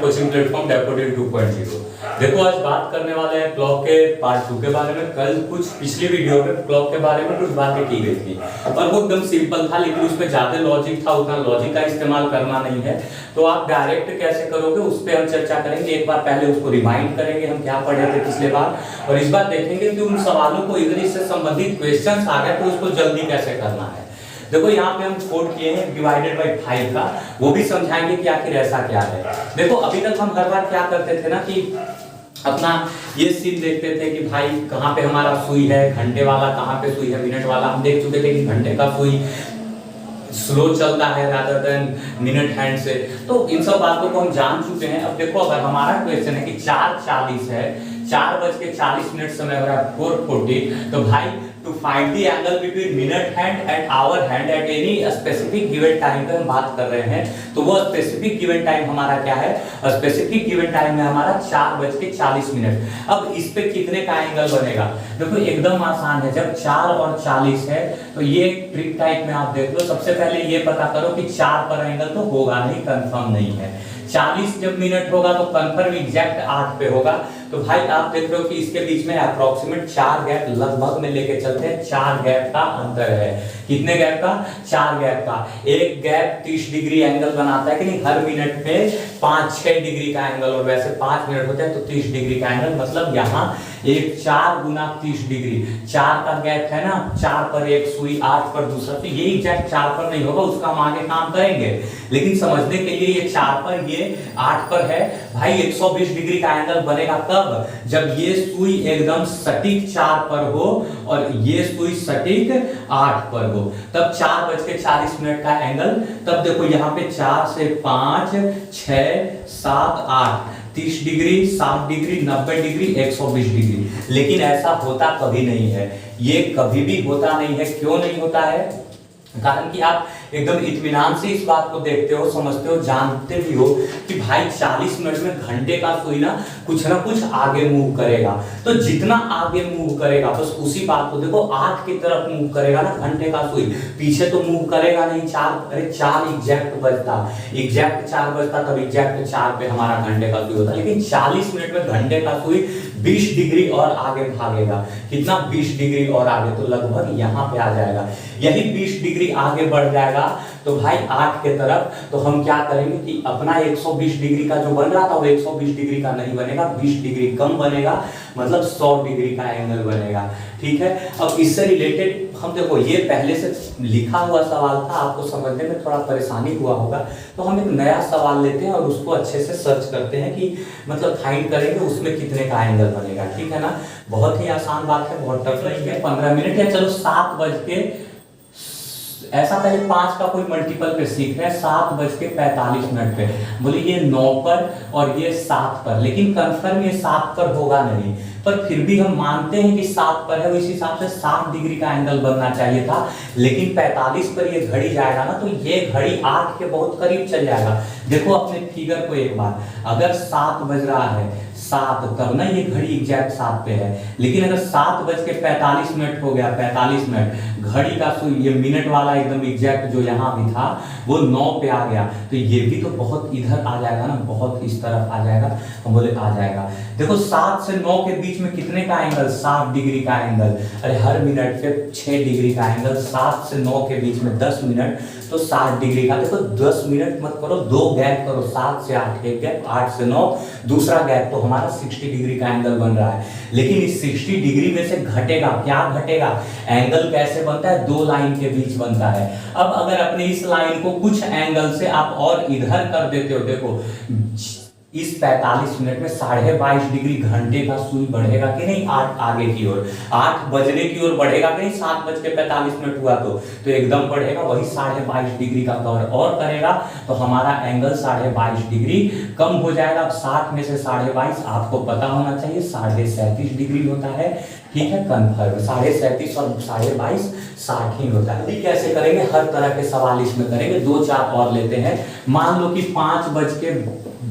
Coaching platform daffodil 2.0। देखो आज बात करने वाले हैं क्लॉक के पार्ट 2 के बारे में। कल कुछ पिछली वीडियो में क्लॉक के बारे में कुछ बातें की गई थी और वो एकदम सिंपल था, लेकिन उसमें ज्यादा लॉजिक था, उतना लॉजिक का इस्तेमाल करना नहीं है। तो आप डायरेक्ट कैसे करोगे उस पर हम चर्चा करेंगे। एक बार पहले उसको रिमाइंड करेंगे हम क्या पढ़े थे पिछले बार, और इस बार देखेंगे कि उन सवालों को इधर इससे संबंधित क्वेश्चन आ गए तो उसको जल्दी कैसे करना है। देखो यहाँ पे हम कोड किए हैं डिवाइडेड बाय 5 का, वो भी समझाएंगे कि आखिर ऐसा क्या है। देखो अभी तक हम हर बार क्या करते थे ना कि अपना ये सीन देखते थे कि भाई कहाँ पे हमारा सुई है, घंटे वाला कहाँ पे सुई है, मिनट वाला हम देख चुके थे कि घंटे का सुई स्लो चलता है रादर देन मिनट हैंड से, तो इन सब बातों को हम जान चुके हैं। अब देखो अगर हमारा क्वेश्चन है कि 4:40 है, 4:40 समय हो रहा है 4:40, तो भाई to find the angle between minute hand and hour hand at any specific given time पे हम बात कर रहे हैं। तो वो स्पेसिफिक गिवन टाइम हमारा क्या है, स्पेसिफिक गिवन टाइम है हमारा 4:40। अब इस पे कितने का एंगल बनेगा, देखो एकदम आसान है। जब 4 और 40 है तो ये ट्रिक टाइप में आप देख लो। सबसे पहले ये पता करो कि 4 पर एंगल तो होगा नहीं, कंफर्म नहीं है। 40 जब मिनट होगा तो कंफर्म एग्जैक्ट 8 पे होगा। तो भाई आप देख रहे हो कि इसके बीच में अप्रोक्सीमेट 4 गैप लगभग में लेके चलते हैं। 4 गैप का अंतर है। कितने गैप का, 4 गैप का। एक गैप 30 डिग्री एंगल बनाता है कि नहीं, हर मिनट में 5-6 डिग्री का एंगल, और वैसे 5 मिनट होते हैं तो 30 डिग्री का एंगल, मतलब यहाँ एक 4 गुना 30 डिग्री। 4 का गैप है ना, 4 पर एक सुई, 8 पर दूसरा, तो ये एग्जैक्ट 4 पर नहीं होगा, उसका हम आगे काम करेंगे। लेकिन समझने के लिए ये 4 पर, ये 8 पर है भाई। 120 डिग्री का एंगल बनेगा कब, जब ये सुई एकदम सटीक 4 पर हो और ये सुई सटीक 8 पर हो, तब 4:40 का एंगल। तब देखो यहाँ पे 4 से 5, 6, 7, 8, 30 डिग्री, 7 डिग्री, 90 डिग्री, 120 डिग्री। लेकिन ऐसा होता कभी नहीं है, ये कभी भी होता नहीं है। क्यों नहीं होता है, कारण कि आप एकदम इत्मीनान से इस बात को देखते हो, समझते हो, जानते भी हो कि भाई 40 मिनट में घंटे का सुई ना कुछ आगे मूव करेगा। तो जितना आगे मूव करेगा बस उसी बात को देखो, 8 की तरफ मूव करेगा ना घंटे का सुई, पीछे तो मूव करेगा नहीं। 4 एग्जैक्ट बजता, एग्जैक्ट 4 बजता तब एग्जैक्ट 4 पे हमारा घंटे का सुई होता। लेकिन 40 मिनट में घंटे का सुई 20 डिग्री और आगे भागेगा। कितना, 20 डिग्री और आगे, तो लगभग यहाँ पे आ जाएगा। यही 20 डिग्री आगे बढ़ जाएगा तो भाई 8 के तरफ, तो हम क्या करेंगे कि अपना 120 डिग्री का जो बन रहा था वो 120 डिग्री का नहीं बनेगा, 20 डिग्री कम बनेगा, मतलब 100 डिग्री का एंगल बनेगा। ठीक है। अब इससे रिलेटेड हम देखो, ये पहले से लिखा हुआ सवाल था, आपको समझने में थोड़ा परेशानी हुआ होगा, तो हम एक नया सवाल लेते हैं और उसको अच्छे से सर्च करते हैं कि मतलब फाइंड करेंगे उसमें कितने का एंगल बनेगा। ठीक है ना, बहुत ही आसान बात है, बहुत टफ नहीं है। 15 मिनट है, चलो 7 बज के, ऐसा पहले 5 का कोई मल्टीपल पे सीख रहे हैं, 7:45 पे, बोले ये 9 पर और ये 7 पर, लेकिन कंफर्म ये 7 पर होगा नहीं, पर फिर भी हम मानते हैं कि 7 पर है, उस हिसाब से 7 डिग्री का एंगल बनना चाहिए था। लेकिन 45 पर ये घड़ी जाएगा ना, तो ये घड़ी 8 के बहुत करीब चल जाएगा। देखो अपने फिगर को एक बार, अगर 7 बज रहा है 7, तब ना ये घड़ी एग्जैक्ट 7 पे है। लेकिन अगर 7:45 हो गया, 45 मिनट, घड़ी का सुई ये मिनट वाला एकदम एग्जैक्ट जो यहाँ भी था वो 9 पे आ गया, तो ये भी तो बहुत इधर आ जाएगा ना, बहुत इस तरफ आ जाएगा। हम बोले आ जाएगा। देखो 7 से 9 के बीच में कितने का एंगल, 7 डिग्री का एंगल। अरे हर मिनट पे 6 डिग्री का एंगल, 7 से 9 के बीच में 10 मिनट तो 60 डिग्री का। देखो 10 मिनट मत करो, 2 गैप करो, 7 से 8 एक गैप, 8 से 9 दूसरा गैप, तो हमारा 60 डिग्री का एंगल बन रहा है। लेकिन इस 60 डिग्री में से घटेगा क्या, घटेगा एंगल कैसे बनता है, 2 लाइन के बीच बनता है। अब अगर अपने इस लाइन को कुछ एंगल से आप और इधर कर देते हो, देखो इस 45 मिनट में 22.5 डिग्री घंटे का सुई बढ़ेगा कि नहीं, 8 आगे की ओर, 8 बजने की ओर बढ़ेगा कि नहीं, 7:45 हुआ तो एकदम बढ़ेगा, वही 22.5 डिग्री का कवर और करेगा, तो हमारा एंगल 22.5 डिग्री कम हो जाएगा। अब 60 में से 22.5 आपको पता होना चाहिए 37.5 डिग्री होता है। ठीक है, कन्फर्म 37.5 और 22.5 60 ही होता है। कैसे करेंगे, हर तरह के सवाल इसमें करेंगे। 2-4 और लेते हैं। मान लो कि 5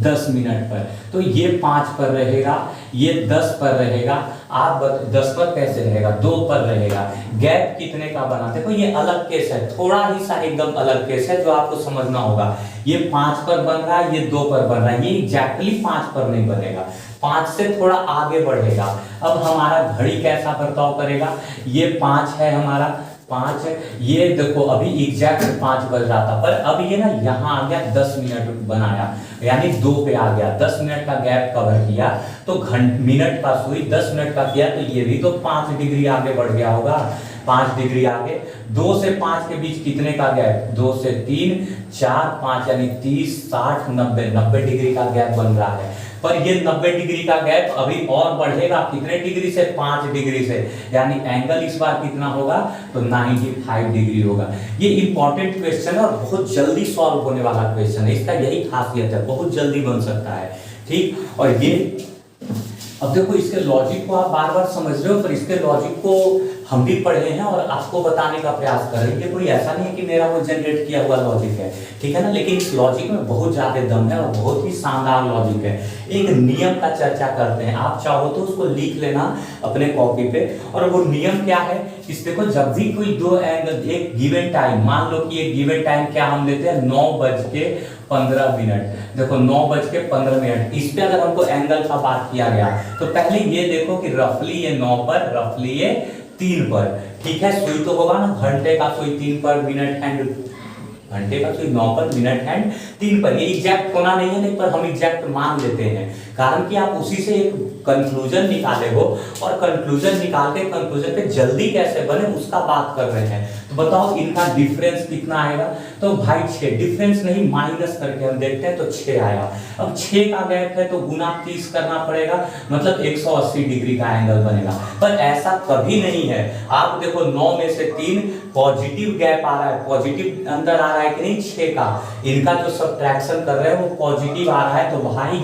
10 मिनट पर, तो ये 5 पर रहेगा, ये 10 पर रहेगा। आप 10 पर कैसे रहेगा, 2 पर रहेगा। गैप कितने का बना, देखो ये अलग केस है, थोड़ा ही सा एकदम अलग केस है जो आपको समझना होगा। ये 5 पर बन रहा है, ये 2 पर बन रहा है, ये एग्जैक्टली 5 पर नहीं बनेगा, 5 से थोड़ा आगे बढ़ेगा। अब हमारा घड़ी कैसा बर्ताव करेगा, ये 5 है हमारा, 5 है, ये देखो अभी एग्जैक्ट 5 बज रहा था, पर अब ये ना यहाँ आ गया 10 मिनट बनाया, यानी 2 पे आ गया, 10 मिनट का गैप कवर किया, तो मिनट का सुई 10 मिनट का किया, तो ये भी तो 5 डिग्री आगे बढ़ गया होगा, 5 डिग्री आगे। 2 से 5 के बीच कितने का गैप, 2 से 3, 4, 5 यानी 30, 60, 90, 90 डिग्री का गैप बन रहा है। पर ये 90 डिग्री का गैप अभी और बढ़ेगा, कितने डिग्री से, 5 डिग्री से, यानी एंगल इस बार कितना होगा, तो 95 डिग्री होगा। ये इंपॉर्टेंट क्वेश्चन है और बहुत जल्दी सॉल्व होने वाला क्वेश्चन है, इसका यही खासियत है, बहुत जल्दी बन सकता है, ठीक। और ये अब देखो इसके लॉजिक को आप बार बार समझ रहे हो, पर इसके लॉजिक को हम भी पढ़े हैं और आपको बताने का प्रयास कर रहे हैं। कोई ऐसा नहीं है कि मेरा वो जनरेट किया हुआ लॉजिक है, ठीक है ना, लेकिन इस लॉजिक में बहुत ज्यादा दम है और बहुत ही शानदार लॉजिक है। एक नियम का चर्चा करते हैं, आप चाहो तो उसको लिख लेना अपने कॉपी पे। और वो नियम क्या है, इस देखो जब भी कोई दो एंगल, एक गिवन टाइम, मान लो कि एक गिवन टाइम क्या हम लेते हैं, 9:15। देखो 9:15, इस पे अगर हमको एंगल का बात किया गया, तो पहले ये देखो कि रफली ये 9 पर, रफली ये 3 पर, ठीक है। सुई तो होगा ना, घंटे का सुई 3 पर, मिनट हैंड, घंटे का सुई 9 पर, मिनट हैंड 3 पर। ये एग्जैक्ट होना नहीं है, नहीं, पर हम एग्जैक्ट मान लेते हैं, कारण कि आप उसी से एक कंक्लूजन निकाले हो, और कंक्लूजन निकाल के कंक्लूजन पे जल्दी कैसे बने उसका बात कर रहे हैं। तो बताओ इनका डिफरेंस कितना आएगा, तो भाई 6, डिफरेंस नहीं माइनस करके हम देखते हैं, तो 6 आया। अब 6 का गैप है तो गुना 30 करना पड़ेगा, मतलब 180 डिग्री का एंगल बनेगा। पर ऐसा कभी नहीं है, आप देखो 9 में से 3 पॉजिटिव गैप आ रहा है, पॉजिटिव अंदर आ रहा है कि नहीं 6 का, इनका जो सब्ट्रैक्शन कर रहे हैं वो पॉजिटिव आ रहा है, तो भाई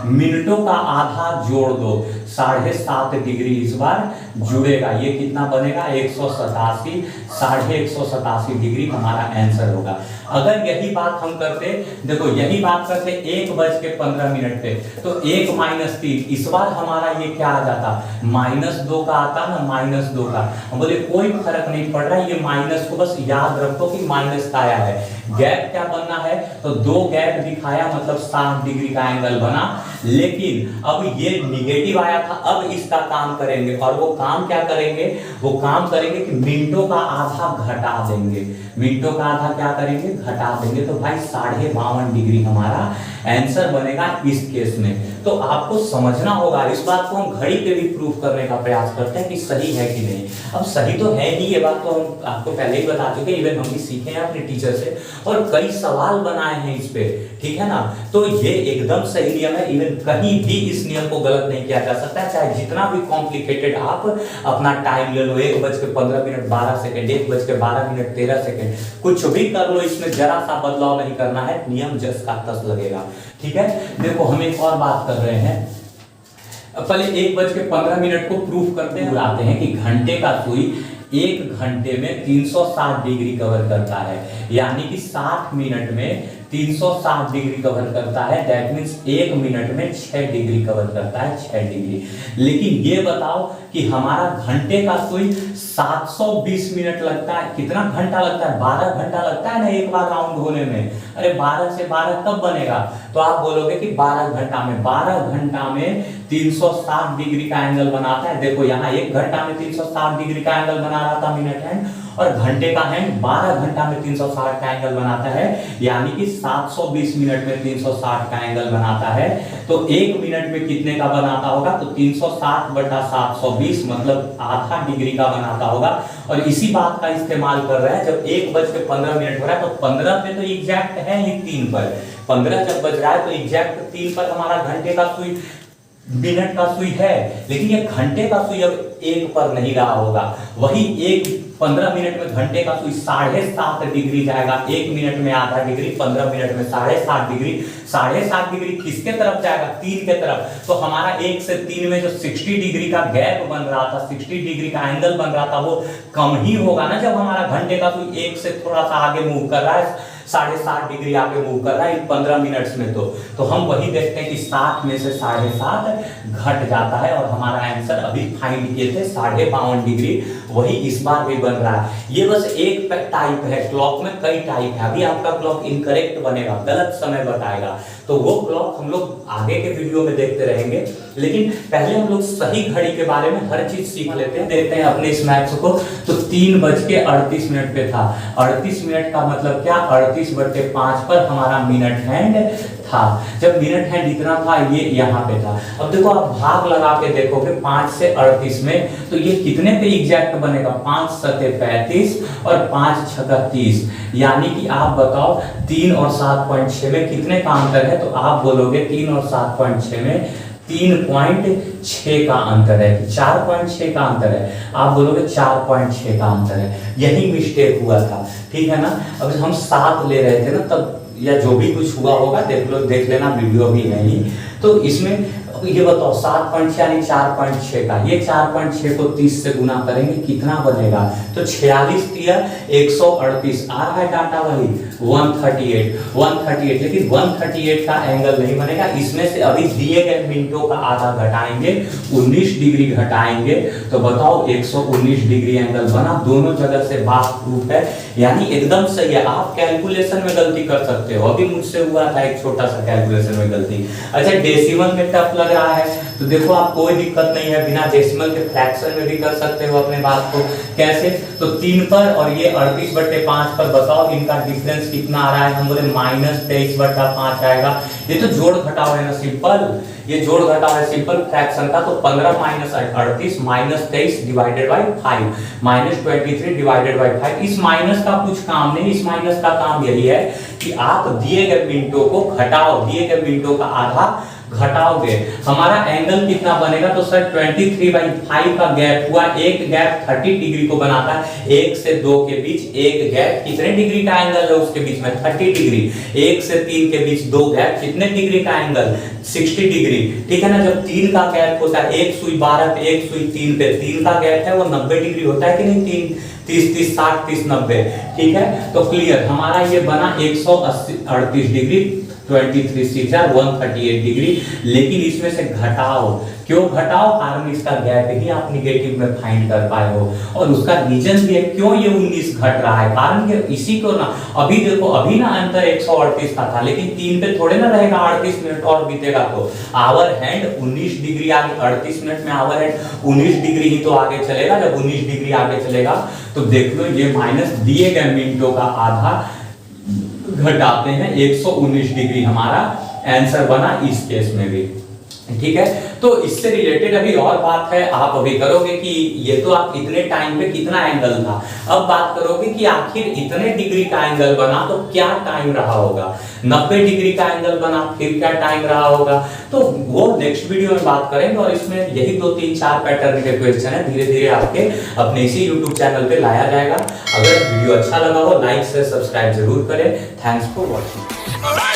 मिनटों का आधा जोड़ दो, 7.5 डिग्री इस बार जुड़ेगा, ये कितना बनेगा 187, 187 डिग्री हमारा आंसर होगा। अगर यही बात हम करते, देखो यही बात करते 1:15 पे, तो 1 - 3, इस बार हमारा ये क्या आ जाता, -2 का आता ना, -2 का। हम बोले कोई फर्क नहीं पड़ रहा है, ये माइनस को बस याद रखो कि माइनस का आया है। गैप क्या बनना है, तो 2 गैप दिखाया, मतलब 60 डिग्री का एंगल बना, लेकिन अब ये निगेटिव आया था, अब इसका काम करेंगे, और वो काम क्या करेंगे, वो काम करेंगे कि मिनटों का आधा घटा देंगे, मिनटों का आधा क्या करेंगे, घटा देंगे, तो भाई 52.5 डिग्री हमारा आंसर बनेगा इस केस में। तो आपको समझना होगा, इस बात को हम घड़ी पे भी प्रूफ करने का प्रयास करते हैं कि सही है कि नहीं। अब सही तो है ही, ये बात तो हम आपको पहले ही बता चुके, इवन हम भी सीखे हैं अपने टीचर से, और कई सवाल बनाए हैं इस पे, ठीक है ना। तो ये एकदम सही नियम है, इवन कहीं भी इस नियम को गलत नहीं किया जा सकता, चाहे जितना भी कॉम्प्लिकेटेड आप अपना टाइम ले लो, 1:15, 12 सेकंड, 1:12, 13 सेकंड, कुछ भी कर लो, इसमें जरा सा बदलाव नहीं करना है, नियम जस का तस लगेगा, ठीक है। देखो हम एक और बात कर रहे हैं, पहले 1:15 को प्रूफ करते हैं, आते हैं कि घंटे का सुई 1 घंटे में 360 डिग्री कवर करता है, यानी कि 60 मिनट में 360 डिग्री कवर करता है, दैट मींस 1 मिनट में 6 डिग्री कवर करता है, 6 डिग्री। लेकिन ये बताओ कि हमारा घंटे का सुई 720 मिनट लगता है, कितना घंटा लगता है, 12 घंटा लगता है ना एक बार राउंड होने में। अरे 12 से 12 कब बनेगा, तो आप बोलोगे कि 12 घंटा में, 12 घंटा में 360 डिग्री का एंगल बनाता है। देखो यहाँ 1 घंटा में 360 डिग्री का एंगल बना रहा था मिनट हैंड, और घंटे का हैंड 12 घंटा में 360 का एंगल बनाता है, यानी कि 720 मिनट में 360 का एंगल बनाता है। तो 1 मिनट में कितने का बनाता होगा, तो 360/720 मतलब आधा डिग्री का बनाता होगा। और इसी बात का इस्तेमाल कर रहे हैं, जब 1:15 हो रहा है, तो 15 पे तो एग्जैक्ट है ही 3 पर, 15 जब बज रहा है तो एग्जैक्ट 3 पर हमारा घंटे का सुई, मिनट का सुई है, लेकिन ये घंटे का सुई अब 1 पर नहीं रहा होगा, वही 15 मिनट में घंटे का सुई 7.5 डिग्री जाएगा, 1 मिनट में आधा डिग्री, 15 मिनट में 7.5 डिग्री। 7.5 डिग्री किसके तरफ जाएगा, 3 के तरफ। तो हमारा 1 से 3 में जो 60 डिग्री का गैप बन रहा था, 60 डिग्री का एंगल बन रहा था, वो कम ही होगा ना जब हमारा घंटे का सुई 1 से थोड़ा सा आगे मूव कर रहा है। 7.5 डिग्री आगे मूव कर रहा है 15 मिनट्स में। तो हम वही देखते हैं कि 7 में से 7.5 घट जाता है और हमारा आंसर अभी फाइंड किए थे 52.5 डिग्री, वही इस बार भी बन रहा है। ये बस एक टाइप है, क्लॉक में कई टाइप है। अभी आपका क्लॉक इनकरेक्ट बनेगा, गलत समय बताएगा, तो वो क्लॉक हम लोग आगे के वीडियो में देखते रहेंगे। लेकिन पहले हम लोग सही घड़ी के बारे में हर चीज सीख लेते हैं। देखते हैं अपने इस मैथ्स को, तो 3:38 पे था। 38 मिनट का मतलब क्या, 38/5 पर हमारा मिनट हैंड था। जब मिनट हैंड इतना था, ये यहाँ पे था। अब देखो आप भाग लगा के देखोगे 5 से 38 में, तो ये कितने पे एग्जैक्ट बनेगा, 5 सते 35 और 5 छक्का 30। यानी कि आप बताओ 3 और 7.6 में कितने का अंतर है, तो आप बोलोगे 3 और 7.6 में 3.6 का अंतर है, 4.6 का अंतर है। आप बोलोगे 4.6 का अंतर है, यही मिस्टेक हुआ था, ठीक है ना। अब हम 7 ले रहे थे ना तब, या जो भी कुछ हुआ होगा देख लेना, वीडियो भी है ही। तो इसमें ये बताओ 7.6 यानी 4.6 का, ये 4.6 को 30 से गुना करेंगे कितना बनेगा, तो 46 या 138 आ रहा है डाटा वही 138, लेकिन 138 का एंगल नहीं बनेगा। इसमें से अभी दिए गए मिनटों का आधा घटाएंगे, 19 डिग्री घटाएंगे, तो बताओ 119 डिग्री एंगल बना। दोनों जगह से बात प्रूफ है, यानी एकदम सही है। आप कैलकुलेशन में गलती कर सकते हो, अभी मुझसे हुआ था एक छोटा सा कैलकुलेशन में गलती। अच्छा डेसिमल में टफ लग रहा है, तो देखो आप कोई दिक्कत नहीं है, बिना डेसिमल के फ्रैक्शन में भी कर सकते हो अपने बात को। कैसे, तो 3 पर और ये 38/5 पर बताओ इनका डिफरेंस कितना आ रहा है। हम बोले -23/5 आएगा। ये तो जोड़ घटाव है ना, सिंपल, ये जोड़ घटाव है सिंपल फ्रैक्शन का। तो 15 - 38 -23 डिवाइडेड बाई 5 -23 डिवाइडेड बाई 5। इस माइनस का कुछ काम नहीं, इस माइनस का काम यही है कि आप दिए गए मिनटों को घटाओ, दिए गए मिनटों का आधा घटाओगे। हमारा एंगल कितना बनेगा, तो सर 23/5 का गैप हुआ। एक गैप 30 डिग्री को बनाता है, 1 से 2 के बीच एक गैप कितने डिग्री का एंगल है उसके बीच में, 30 डिग्री। 1 से 3 के बीच 2 गैप कितने डिग्री का एंगल, 60 डिग्री, ठीक है ना। जब 3 का गैप होता है, एक सुई 12 पे एक सुई 3 पे, 3 का गैप है वो 90 डिग्री होता है कि नहीं, 3 30 30 60 30 90, ठीक है। तो क्लियर, हमारा ये बना 138 डिग्री, 23 6 138 डिग्री। लेकिन इसमें से घटाओ, क्यों घटाओ, कारण इसका गैप ही आप निगेटिव में फाइंड कर पाए हो, और उसका रीजन भी है क्यों ये 19 घट रहा है। कारण ये इसी को ना, अभी देखो अभी ना अंतर 138 का था, लेकिन 3 पे थोड़े ना रहेगा, 38 मिनट और बीतेगा तो आवर हैंड 19 डिग्री आगे, 38 मिनट में आवर हैंड 19 डिग्री ही तो आगे चलेगा। जब 19 डिग्री आगे चलेगा तो देख लो ये माइनस दिए गए मिनटों का आधा घटाते हैं, 119 डिग्री हमारा आंसर बना इस केस में भी, ठीक है। तो इससे रिलेटेड अभी और बात है, आप अभी करोगे कि ये तो आप इतने टाइम पे कितना एंगल था, अब बात करोगे कि आखिर इतने डिग्री का एंगल बना तो क्या टाइम रहा होगा। 90 डिग्री का एंगल बना, फिर क्या टाइम रहा होगा, तो वो नेक्स्ट वीडियो में बात करेंगे। और इसमें यही 2 3 4 पैटर्न के क्वेश्चन है, धीरे धीरे आपके अपने इसी यूट्यूब चैनल पे लाया जाएगा। अगर वीडियो अच्छा लगा हो लाइक से सब्सक्राइब जरूर करें। Thanks for watching.